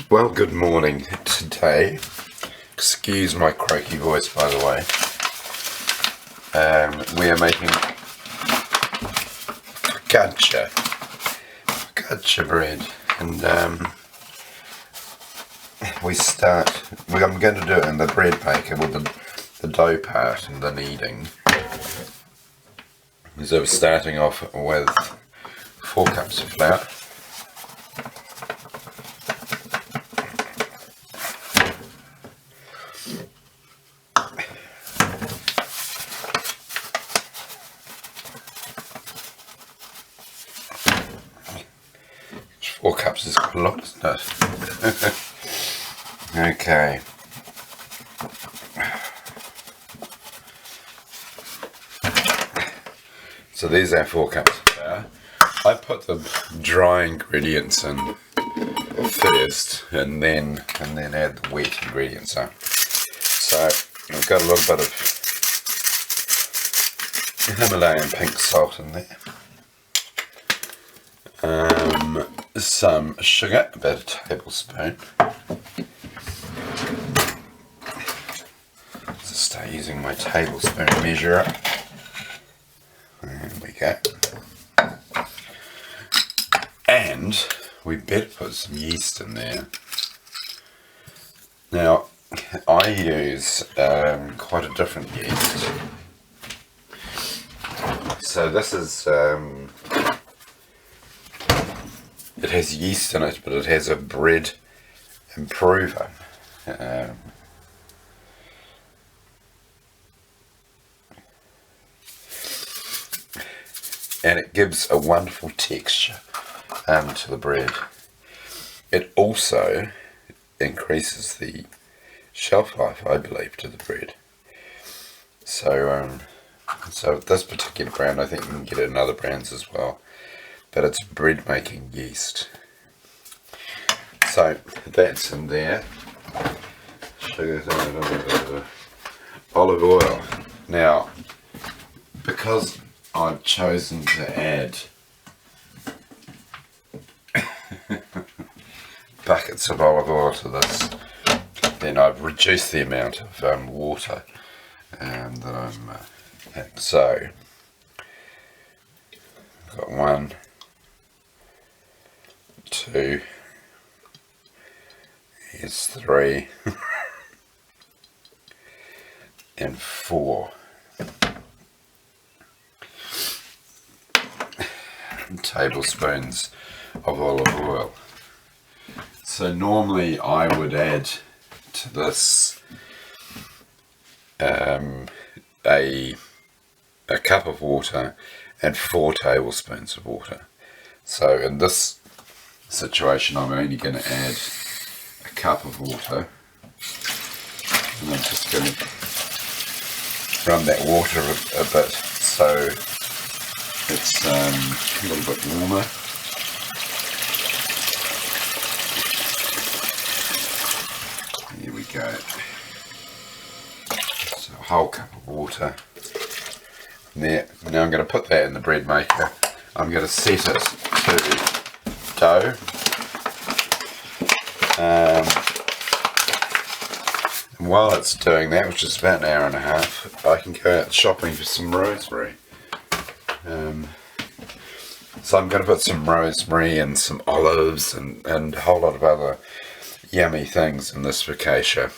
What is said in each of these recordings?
Well, good morning today. Excuse my croaky voice, by the way. We are making focaccia bread, and I'm going to do it in the bread maker with the dough part and the kneading. So we're starting off with 4 cups of flour. Four cups is quite a lot, isn't it? Okay. So these are 4 cups of flour. I put the dry ingredients in first, and then add the wet ingredients up. So I've got a little bit of Himalayan pink salt in there. Some sugar, about a tablespoon. So start using my tablespoon measure up. There we go. And we better put some yeast in there. Now, I use quite a different yeast. So this is it has yeast in it, but it has a bread improver. And it gives a wonderful texture to the bread. It also increases the shelf life, I believe, to the bread. So this particular brand, I think you can get it in other brands as well. But it's bread making yeast. So that's in there. Sugar, olive oil. Now, because I've chosen to add buckets of olive oil to this, then I've reduced the amount of water that I'm having. So I've got 1, 2, here's 3, and 4 tablespoons of olive oil. So normally I would add to this a cup of water and 4 tablespoons of water. So in this situation I'm only going to add a cup of water, and I'm just going to run that water a bit so it's a little bit warmer. Here we go. So a whole cup of water there. Now I'm going to put that in the bread maker. I'm going to set it to dough. And while it's doing that, which is about an hour and a half, I can go out shopping for some rosemary. So I'm going to put some rosemary and some olives and a whole lot of other yummy things in this focaccia.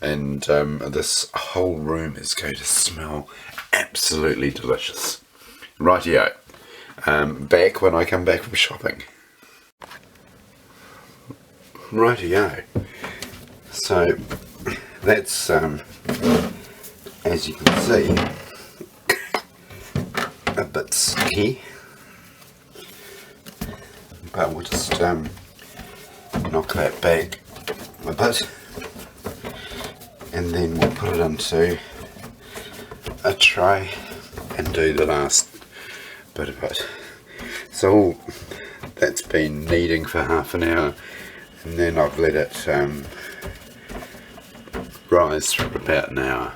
And this whole room is going to smell absolutely delicious. Rightio. Back when I come back from shopping. Rightio. So that's as you can see, a bit sticky, but we'll just knock that back a bit, and then we'll put it into a tray and do the last bit of it. So that's been kneading for half an hour, and then I've let it rise for about an hour.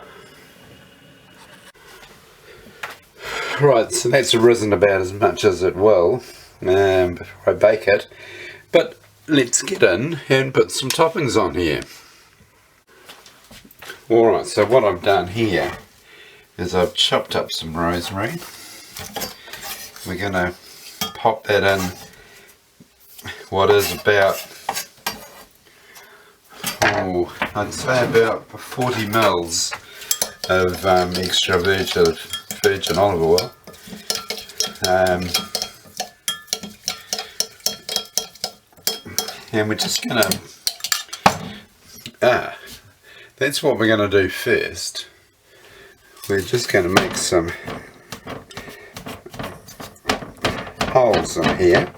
Right, so that's risen about as much as it will before I bake it, but let's get in and put some toppings on here. Alright, so what I've done here is I've chopped up some rosemary. We're going to pop that in what is about, I'd say about 40 mils of extra virgin olive oil. And we're just going to, that's what we're going to do first. We're just going to make some holes in here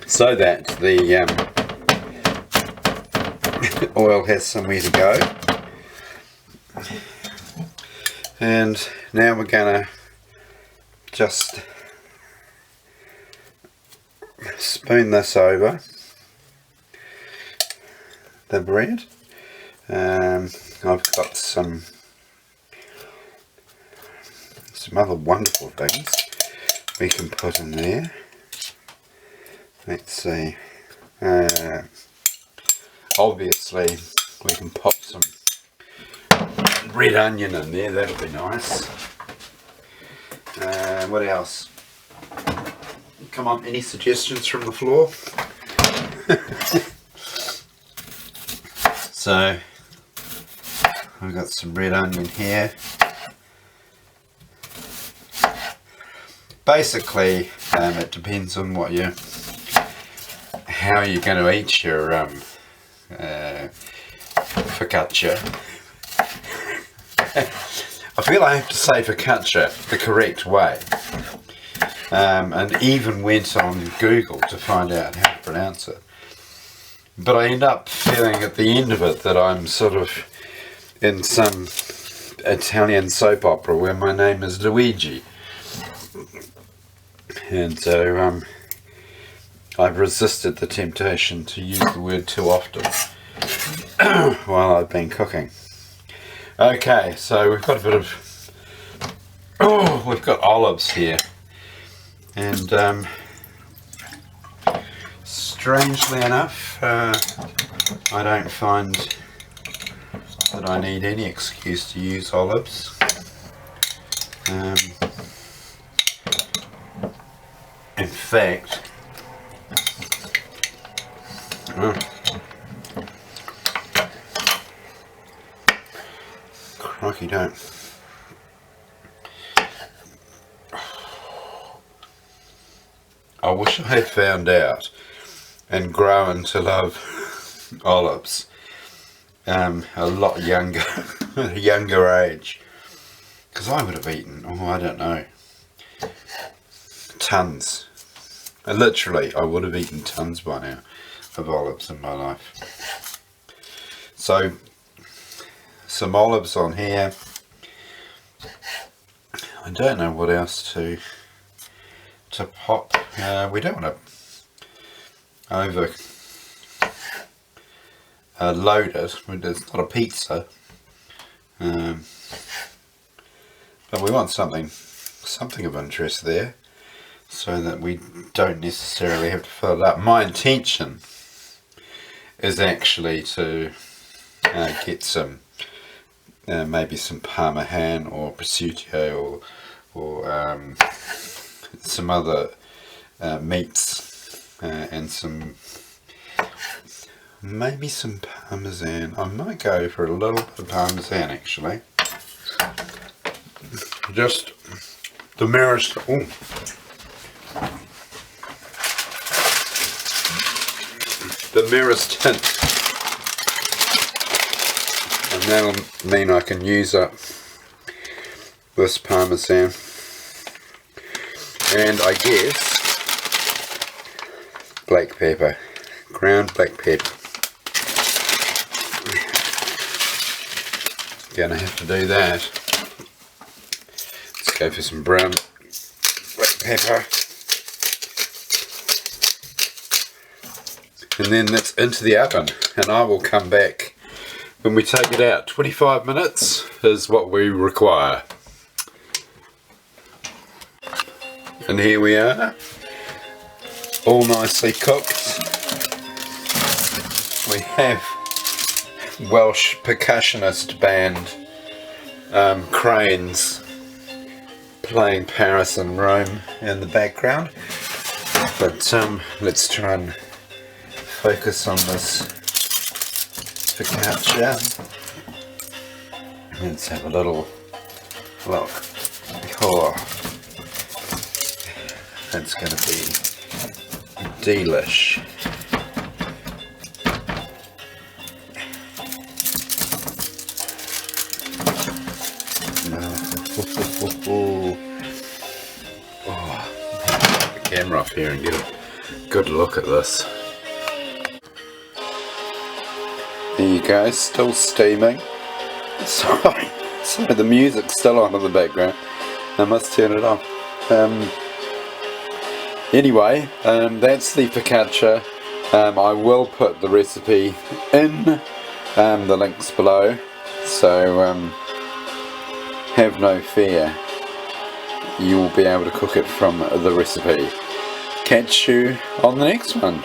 so that the oil has somewhere to go. And now we're going to just spoon this over the bread. I've got some other wonderful things we can put in there. Let's see. Obviously we can pop some red onion in there, that'll be nice. What else? Come on, any suggestions from the floor? So I've got some red onion here. Basically, it depends on how you're going to eat your focaccia. I feel I have to say focaccia the correct way, and even went on Google to find out how to pronounce it. But I end up feeling at the end of it that I'm sort of in some Italian soap opera where my name is Luigi. And so I've resisted the temptation to use the word too often while I've been cooking. Okay, so we've got a bit of, we've got olives here, and strangely enough, I don't find that I need any excuse to use olives. In fact, crikey, don't. I wish I had found out and grown to love olives a lot younger, at a younger age, because I would have eaten, I don't know, tons. Literally, I would have eaten tons by now of olives in my life. So, some olives on here. I don't know what else to pop. We don't want to over load it. It's not a pizza, but we want something of interest there, so that we don't necessarily have to fill it up. My intention is actually to get some maybe some Parmesan or prosciutto or some other meats, and maybe some Parmesan. I might go for a little bit of Parmesan actually. Just the merest, the merest hint, and that'll mean I can use up this Parmesan. And I guess black pepper, ground black pepper. Gonna have to do that. Let's go for some brown black pepper. And then that's into the oven, and I will come back when we take it out. 25 minutes is what we require. And here we are, all nicely cooked. we have Welsh percussionist band Cranes playing Paris and Rome in the background, but let's try and focus on this focaccia. Let's have a little look. Oh, that's going to be delish. Oh, put the camera off here and get a good look at this. There you go, still steaming. Sorry, the music's still on in the background. I must turn it off. Anyway, that's the focaccia. I will put the recipe in the links below, so have no fear. You will be able to cook it from the recipe. Catch you on the next one.